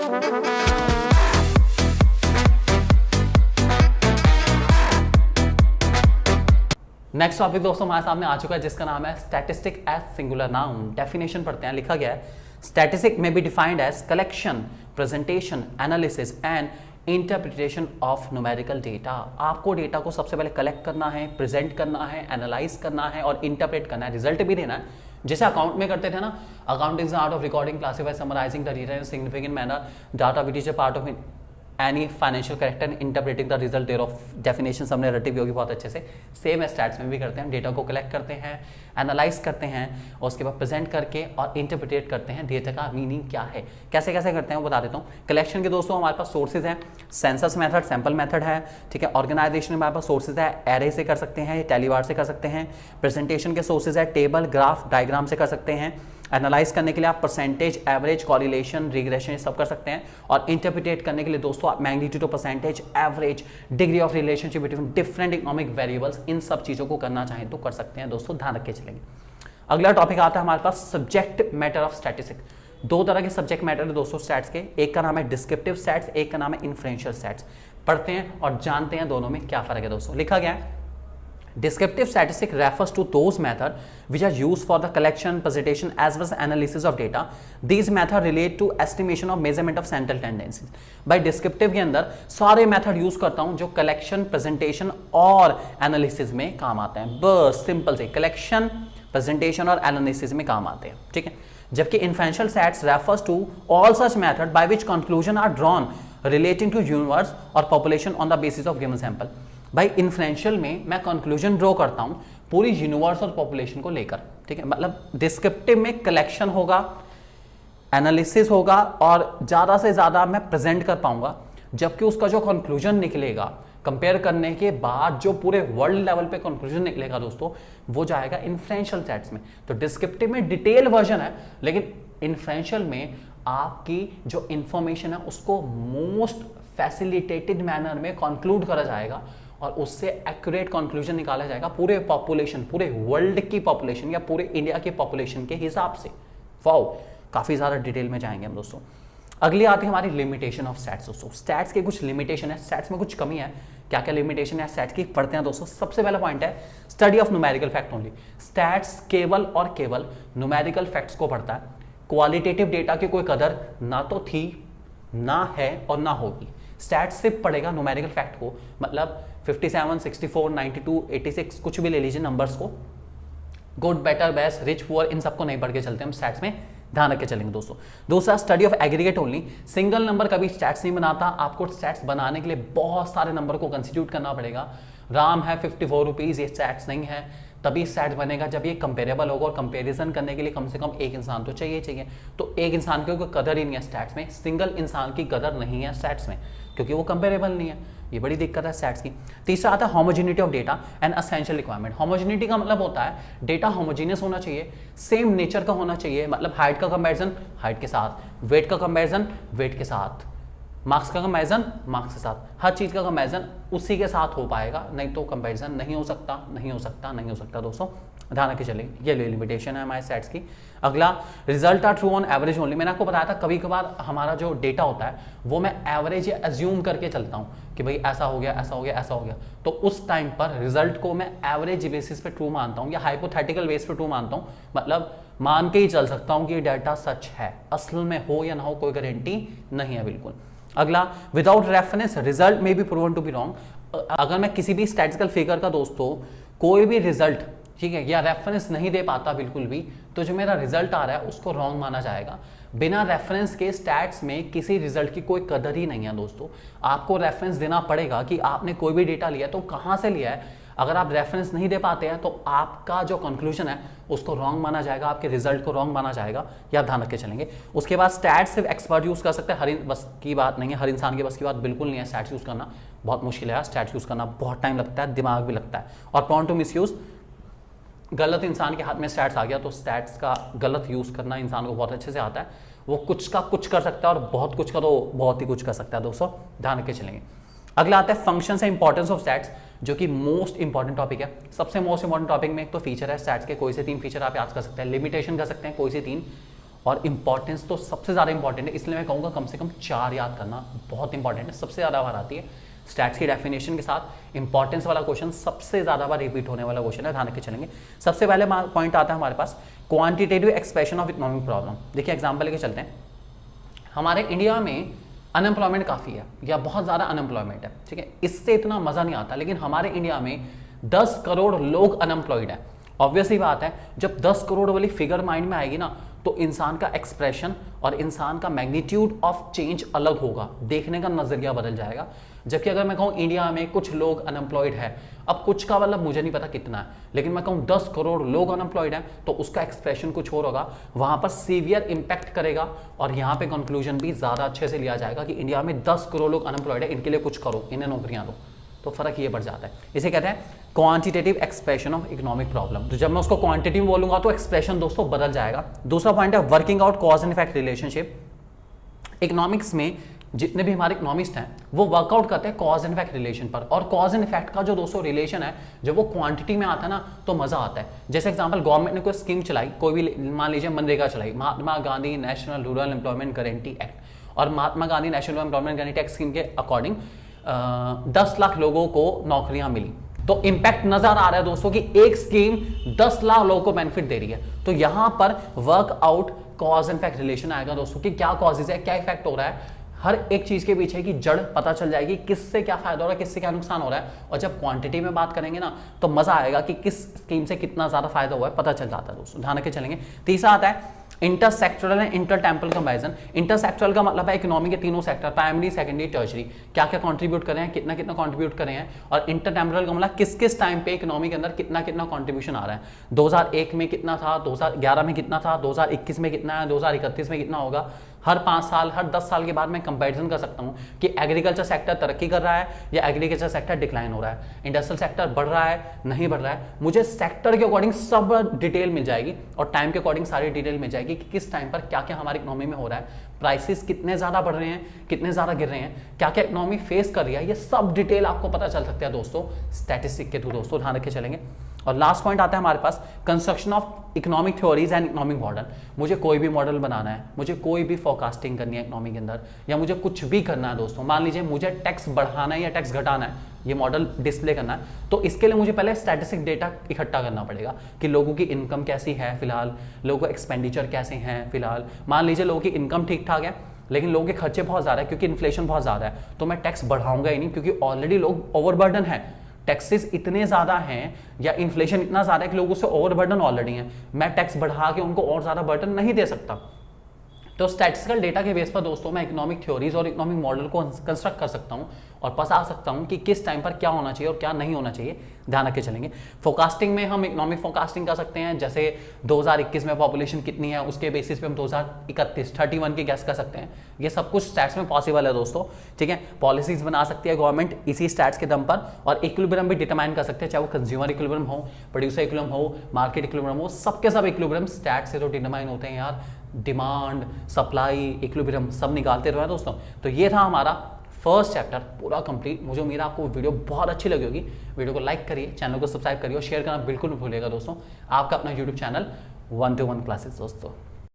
Next topic दोस्तों हमारे सामने आ चुका है जिसका नाम है statistic as singular noun. Definition पढ़ते हैं। लिखा गया है स्टैटिस्टिक में be defined as collection, presentation, analysis and interpretation of numerical data. आपको डेटा को सबसे पहले कलेक्ट करना है, प्रेजेंट करना है, एनालाइज करना है और इंटरप्रेट करना है, रिजल्ट भी देना है। जैसे अकाउंट में करते थे ना, accounting art of recording, classify, summarizing the data in significant manner, data which is a part of any financial character and interpreting the result thereof. Definition हमने रटी भी होगी बहुत अच्छे से। सेम स्टैट्स में भी करते हैं, डेटा को कलेक्ट करते हैं, एनालाइज करते हैं और उसके बाद प्रेजेंट करके और इंटरप्रेट करते हैं डेटा का मीनिंग क्या है। कैसे कैसे करते हैं वो बता देता हूँ। कलेक्शन के दोस्तों हमारे पास सोर्सेज हैं, सेंसस मेथड, सैंपल मेथड है, ठीक है। ऑर्गेनाइजेशन में हमारे पास सोर्सेज है, एरे से कर सकते हैं, टेलीवार से कर सकते हैं। प्रेजेंटेशन के सोर्सेज है, टेबल, ग्राफ, डायग्राम से कर सकते हैं। एनालाइज करने के लिए आप परसेंटेज, एवरेज, कॉरिलेशन, रिग्रेशन ये सब कर सकते हैं। और इंटरप्रिटेट करने के लिए दोस्तों आप magnitude of percentage, average, degree of relationship between different economic variables, इन सब चीज़ों को करना चाहें तो कर सकते हैं दोस्तों, ध्यान रख के चलेंगे। अगला टॉपिक आता है हमारे पास सब्जेक्ट मैटर ऑफ स्टैटिस्टिक। दो तरह के सब्जेक्ट मैटर है दोस्तों स्टैट्स के, एक का नाम है डिस्क्रिप्टिव स्टैट्स, एक का नाम है इन्फ्लुएंशियल स्टैट्स। पढ़ते हैं और जानते हैं दोनों में क्या फर्क है दोस्तों। लिखा गया है descriptive statistic refers to those methods which are used for the collection, presentation as well as analysis of data. These methods relate to estimation of measurement of central tendencies. by descriptive के अंदर सारे method use करता हूं जो collection, presentation और analysis में काम आते हैं। बस सिंपल से कलेक्शन, प्रेजेंटेशन और एनालिसिस में काम आते हैं, ठीक है। जबकि influential stats refers to all such method by which conclusion are drawn relating to universe और population on the basis of given sample. भाई इन्फ्लुएंशियल में मैं कंक्लूजन ड्रॉ करता हूं पूरी यूनिवर्स और पॉपुलेशन को लेकर, ठीक है। मतलब डिस्क्रिप्टिव में कलेक्शन होगा, एनालिसिस होगा और ज्यादा से ज्यादा मैं प्रेजेंट कर पाऊंगा, जबकि उसका जो कंक्लूजन निकलेगा कंपेयर करने के बाद जो पूरे वर्ल्ड लेवल पे कंक्लूजन निकलेगा दोस्तों वो जाएगा इन्फ्लुएंशियल स्टैट्स में। तो डिस्क्रिप्टिव में डिटेल वर्जन है, लेकिन इन्फ्लुएंशियल में आपकी जो इंफॉर्मेशन है उसको मोस्ट फैसिलिटेटेड मैनर में कंक्लूड करा जाएगा और उससे एक्यूरेट कंक्लूजन निकाला जाएगा पूरे पॉपुलेशन, पूरे वर्ल्ड की पॉपुलेशन या पूरे इंडिया की पॉपुलेशन के हिसाब से। वाओ, काफी ज्यादा डिटेल में जाएंगे हम दोस्तों। अगली आती है हमारी लिमिटेशन ऑफ स्टैट्स दोस्तों। स्टैट्स के कुछ लिमिटेशन है, स्टैट्स में कुछ कमी है। क्या क्या लिमिटेशन है स्टैट्स की, पढ़ते हैं दोस्तों। सबसे पहला पॉइंट है study of numerical fact only. Stats केवल और केवल न्यूमेरिकल फैक्ट्स को पढ़ता है। क्वालिटेटिव डेटा की कोई कदर ना तो थी, ना है और ना होगी। स्टैट्स सिर्फ पढ़ेगा न्यूमेरिकल फैक्ट को, मतलब 57, 64, 92, 86 कुछ भी ले लीजिए नंबर्स को, good, better, best, rich, poor, इन सबको नहीं पढ़ के चलते हम स्टैट्स में, ध्यान रख के चलेंगे दोस्तों। दूसरा study of aggregate only. Single number कभी स्टैट्स नहीं बनाता, आपको स्टैट्स बनाने के लिए बहुत सारे नंबर को कंस्टिट्यूट करना पड़ेगा। राम है 54 रुपीज, ये स्टैट्स नहीं है, तभी स्टैट्स बनेगा जब ये कंपेरेबल होगा और कंपैरिजन करने के लिए कम से कम एक इंसान तो चाहिए। तो एक इंसान की कोई कदर ही नहीं है स्टैट्स में, सिंगल इंसान की कदर नहीं है स्टैट्स में क्योंकि वो कंपेरेबल नहीं है। ये बड़ी दिक्कत है स्टैट्स की। तीसरा आता है homogeneity of data and essential requirement. Homogeneity का मतलब होता है डेटा होमोजीनियस होना चाहिए, सेम नेचर का होना चाहिए, मतलब हाइट का कंपैरिजन हाइट के साथ, वेट का कंपैरिजन वेट के साथ, मार्क्स का कंपैरिजन मार्क्स के साथ, हर चीज का कंपैरिजन उसी के साथ हो पाएगा, नहीं तो कंपैरिजन नहीं हो सकता दोस्तों, ध्यान रख के चलेंगे। ये लिमिटेशन है हमारे स्टैट्स की। अगला result are true on average only. मैंने आपको बताया था कभी कभार हमारा जो डेटा होता है वो मैं एवरेज या एज्यूम करके चलता हूँ कि भाई ऐसा हो गया, तो उस टाइम पर रिजल्ट को मैं एवरेज बेसिस पे ट्रू मानता हूँ या हाइपोथेटिकल बेस पे ट्रू मानता हूँ, मतलब मान के ही चल सकता हूँ कि ये डाटा सच है, असल में हो या ना हो कोई गारंटी नहीं है बिल्कुल। अगला without reference result may be proven to be wrong. अगर मैं किसी भी स्टैटिस्टिकल फिगर का दोस्तों कोई भी रिजल्ट, ठीक है, या रेफरेंस नहीं दे पाता बिल्कुल भी, तो जो मेरा रिजल्ट आ रहा है उसको रॉन्ग माना जाएगा। बिना रेफरेंस के स्टैट्स में किसी रिजल्ट की कोई कदर ही नहीं है दोस्तों। आपको रेफरेंस देना पड़ेगा कि आपने कोई भी डेटा लिया तो कहाँ से लिया है। अगर आप रेफरेंस नहीं दे पाते हैं तो आपका जो कंक्लूजन है उसको रॉन्ग माना जाएगा, आपके रिजल्ट को रॉन्ग माना जाएगा, या ध्यान रख के चलेंगे। उसके बाद स्टैट्स सिर्फ एक्सपर्ट यूज कर सकते हैं, हर बस की बात नहीं है, हर इंसान की बस की बात बिल्कुल नहीं है। स्टैट्स यूज करना बहुत मुश्किल है, स्टैट्स यूज करना बहुत टाइम लगता है, दिमाग भी लगता है, और प्रोन टू मिस यूज। गलत इंसान के हाथ में स्टैट्स आ गया तो स्टैट्स का गलत यूज करना इंसान को बहुत अच्छे से आता है। वो कुछ का कुछ कर सकता है और बहुत कुछ का तो बहुत ही कुछ कर सकता है दोस्तों, ध्यान रख के चलेंगे। अगला आता है functions and importance of stats, जो कि मोस्ट इंपॉर्टेंट टॉपिक है। सबसे मोस्ट इंपॉर्टेंट टॉपिक में एक तो फीचर है स्टैट्स के, कोई से 3 फीचर आप याद कर सकते हैं। लिमिटेशन कर सकते हैं कोई से 3, और इंपॉर्टेंस तो सबसे ज़्यादा इंपॉर्टेंट है, इसलिए मैं कहूँगा कम से कम 4 याद करना बहुत इंपॉर्टेंट है, सबसे ज़्यादा बार आती है। स्टैट्स की डेफिनेशन के साथ इंपॉर्टेंस वाला क्वेश्चन सबसे ज़्यादा बार रिपीट होने वाला क्वेश्चन है, ध्यान रख के चलेंगे। सबसे पहले पॉइंट आता है हमारे पास quantitative expression of economic problem. देखिए एग्जाम्पल लेके चलते हैं। हमारे इंडिया में अनएम्प्लॉयमेंट काफ़ी है या बहुत ज़्यादा अनएम्प्लॉयमेंट है, ठीक है, इससे इतना मज़ा नहीं आता, लेकिन हमारे इंडिया में 10 करोड़ लोग अनएम्प्लॉयड है। ऑब्वियसली बात है, जब 10 करोड़ वाली फिगर माइंड में आएगी ना, तो इंसान का एक्सप्रेशन और इंसान का मैग्नीट्यूड ऑफ चेंज अलग होगा, देखने का नजरिया बदल जाएगा। जबकि अगर मैं कहूँ इंडिया में कुछ लोग अनएम्प्लॉयड है, अब कुछ का मतलब मुझे नहीं पता कितना है, लेकिन मैं कहूँ 10 करोड़ लोग अनएम्प्लॉयड है, तो उसका एक्सप्रेशन कुछ और होगा, वहां पर सीवियर इंपैक्ट करेगा। और यहाँ पे कंक्लूजन भी ज्यादा अच्छे से लिया जाएगा कि इंडिया में 10 करोड़ लोग अनएम्प्लॉयड है, इनके लिए कुछ करो, इन्हें नौकरियां दो, तो फर्क ये बढ़ जाता है। इसे कहते हैं quantitative expression of economic problem. तो जब मैं उसको क्वांटिटी में बोलूंगा तो एक्सप्रेशन दोस्तों बदल जाएगा। दूसरा पॉइंट है working out cause and effect relationship. Economics में जितने भी हमारे इकोनॉमिस्ट हैं वो वर्कआउट करते हैं कॉज एंड इफेक्ट रिलेशन पर, और कॉज एंड इफेक्ट का जो दोस्तों रिलेशन है, जब वो क्वांटिटी में आता है ना तो मजा आता है। जैसे एग्जांपल, गवर्नमेंट ने कोई स्कीम चलाई, कोई भी मान लीजिए मनरेगा चलाई, Mahatma Gandhi national rural employment guarantee act, और Mahatma Gandhi national employment guarantee act scheme के अकॉर्डिंग 10 लाख लोगों को नौकरियां मिली। तो इंपैक्ट नजर आ रहा है दोस्तों कि एक स्कीम 10 लाख लोगों को बेनिफिट दे रही है। तो यहां पर workout cause and effect relation आएगा दोस्तों कि क्या कॉजेज है, क्या इफेक्ट हो रहा है, हर एक चीज के पीछे की जड़ पता चल जाएगी, किससे क्या फायदा हो रहा है, किससे क्या नुकसान हो रहा है। और जब क्वांटिटी में बात करेंगे ना तो मजा आएगा कि किस स्कीम से कितना ज्यादा फायदा हुआ है, पता चल जाता है दोस्तों, ध्यान रखे चलेंगे। तीसरा आता है इंटरसेक्टोरल एंड इंटरटेम्पल कंपैरिजन। इंटरसेक्टोरल का मतलब है इकोनॉमी के तीनों सेक्टर, प्राइमरी सेकेंडरी टर्शरी, क्या क्या कंट्रीब्यूट कर रहे हैं, कितना कितना कंट्रीब्यूट कर रहे हैं। और इंटरटेम्परल का मतलब किस किस टाइम पे इकोनॉमी के अंदर कितना कितना कंट्रीब्यूशन आ रहा है। 2001 में कितना था, 2011 में कितना था, 2021 में कितना है, 2031 में कितना होगा। हर 5 साल हर 10 साल के बाद मैं कंपैरिजन कर सकता हूं कि एग्रीकल्चर सेक्टर तरक्की कर रहा है या एग्रीकल्चर सेक्टर डिक्लाइन हो रहा है, इंडस्ट्रियल सेक्टर बढ़ रहा है नहीं बढ़ रहा है। मुझे सेक्टर के अकॉर्डिंग सब डिटेल मिल जाएगी और टाइम के अकॉर्डिंग सारी डिटेल मिल जाएगी कि किस टाइम पर क्या क्या हमारी इकोनॉमी में हो रहा है, प्राइसेस कितने ज्यादा बढ़ रहे हैं, कितने ज्यादा गिर रहे हैं, क्या क्या इकोनॉमी फेस कर रही है, ये सब डिटेल आपको पता चल सकता है दोस्तों स्टैटिस्टिक के थ्रू दोस्तों, ध्यान रखे चलेंगे। और लास्ट पॉइंट आता है हमारे पास construction of economic theories and economic model. मुझे कोई भी मॉडल बनाना है, मुझे कोई भी फोरकास्टिंग करनी है इकोनॉमी के अंदर, या मुझे कुछ भी करना है दोस्तों, मान लीजिए मुझे टैक्स बढ़ाना है या टैक्स घटाना है, ये मॉडल डिस्प्ले करना है, तो इसके लिए मुझे पहले स्टैटिस्टिक डेटा इकट्ठा करना पड़ेगा कि लोगों की इनकम कैसी है फिलहाल, लोगों को एक्सपेंडिचर कैसे हैं फिलहाल। मान लीजिए लोगों की इनकम ठीक ठाक है लेकिन लोगों के खर्चे बहुत ज़्यादा है क्योंकि इन्फ्लेशन बहुत ज़्यादा है, तो मैं टैक्स बढ़ाऊंगा ही नहीं क्योंकि ऑलरेडी लोग ओवरबर्डन है, टैक्सेस इतने ज़्यादा हैं या इन्फ्लेशन इतना ज़्यादा है कि लोगों से ओवरबर्डन ऑलरेडी है, मैं टैक्स बढ़ा के उनको और ज़्यादा बर्डन नहीं दे सकता। तो स्टैटिस्टिकल डेटा के बेस पर दोस्तों मैं इकोनॉमिक थ्योरीज और इकोनॉमिक मॉडल को कंस्ट्रक्ट कर सकता हूँ और बता सकता हूँ कि किस टाइम पर क्या होना चाहिए और क्या नहीं होना चाहिए, ध्यान रखे चलेंगे। फोरकास्टिंग में हम इकोनॉमिक फोरकास्टिंग कर सकते हैं, जैसे 2021 में पॉपुलेशन कितनी है उसके बेसिस पे हम 2031 की गैस कर सकते हैं। ये सब कुछ स्टैट्स में पॉसिबल है दोस्तों, ठीक है। पॉलिसीज बना सकती है गवर्नमेंट इसी स्टैट्स के दम पर, और इक्विलिब्रियम भी डिटरमाइन कर सकते हैं, चाहे वो कंज्यूमर इक्विलिब्रियम हो, प्रोड्यूसर इक्विलिब्रियम हो, मार्केट इक्विलिब्रियम हो, सबके सब इक्विलिब्रियम स्टैट्स से तो डिटरमाइन होते हैं यार, डिमांड सप्लाई इक्विलिब्रियम सब निकालते रहे दोस्तों। तो ये था हमारा फर्स्ट चैप्टर पूरा कंप्लीट। मुझे उम्मीद है आपको वीडियो बहुत अच्छी लगी होगी। वीडियो को लाइक करिए, चैनल को सब्सक्राइब करिए और शेयर करना बिल्कुल नहीं भूलिएगा दोस्तों। आपका अपना यूट्यूब चैनल 1 to 1 क्लासेस दोस्तों।